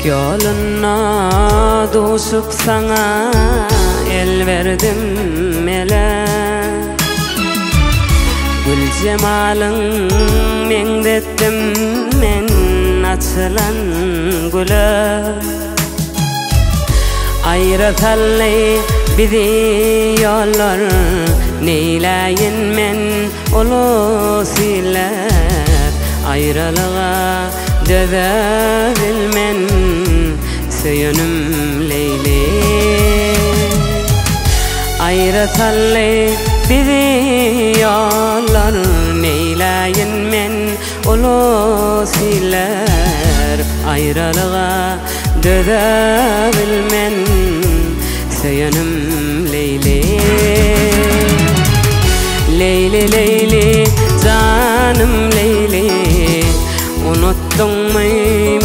Yoluna düşüp sana el verdim ele. Gül cemalın mendettim men açılan güle. Ayrıtalı bizi yollar neyleyin men olu siler. Ayrılığa dövebilmen söyünüm Leyli. Ayrıtalı bizi yollar neyleyin men olu siler. Ayrılığa dövebilmen söyünüm Leyli. Leyli Leyli canım Leyli, unuttun mu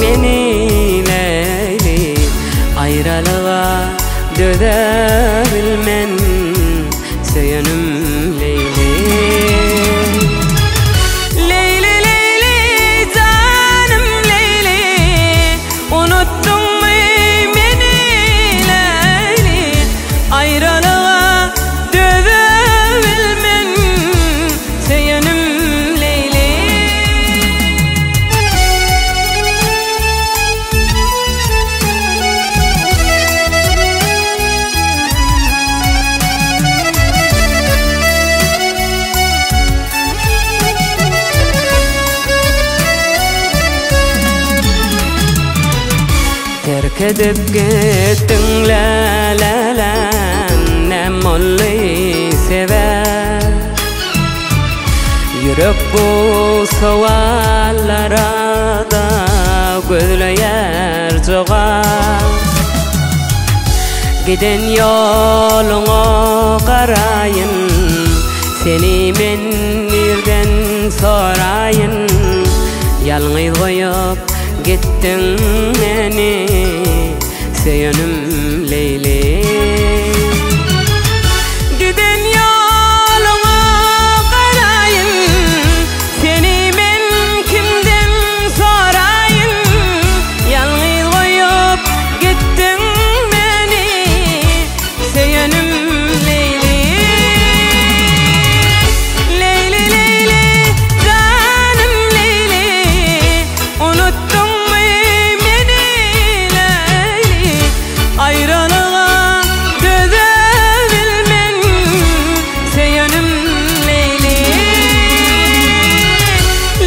beni Leyli? Ayrılığa dövebilmen söyünüm Leyli. Leyli Leyli canım Leyli, unuttun mu beni Leyli? Ayrılığa dövebilmen söyünüm Leyli. Terk edip gittin la la la, ne molli sever. Yürek bu savallara da gözler çoğar. Giden yolunu karayın, seni men nereden sorayın. Yalnız koyup gittin beni söyünüm Leyli. Giden yolunu karayın, seni men kimden sorayın. Yalnız koyup gittin beni söyünüm Leyli. Leyli Leyli canım Leyli, unuttun mu beni Leyli? Ayrılığa dövebilmen söyünüm Leyli.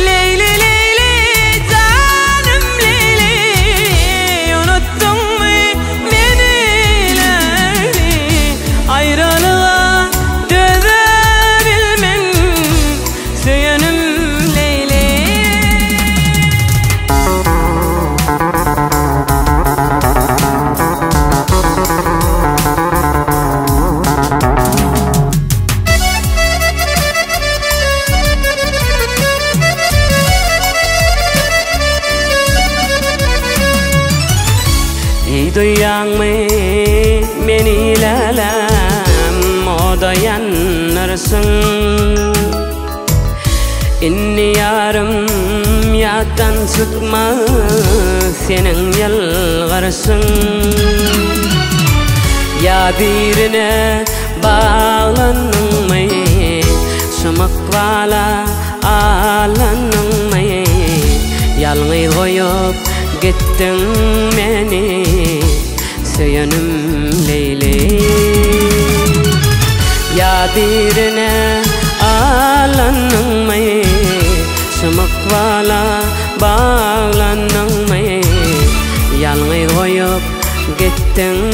Leyli Leyli canım Leyli, unuttun mu beni Leyli? Ayrılığa dövebilmen söyünüm Leyli. İyi duyan mı beni lalem, o da yanırsın. İnni yarım yattan çıkma, senin yalgarsın. Ya birine bağlanın mı, şımakvala ağlanın mı? Yalnız koyup gittin beni söyünüm Leyli. Ya birine ağlanın mı, şımakvala bağlanın mı? Yalnız koyup gittin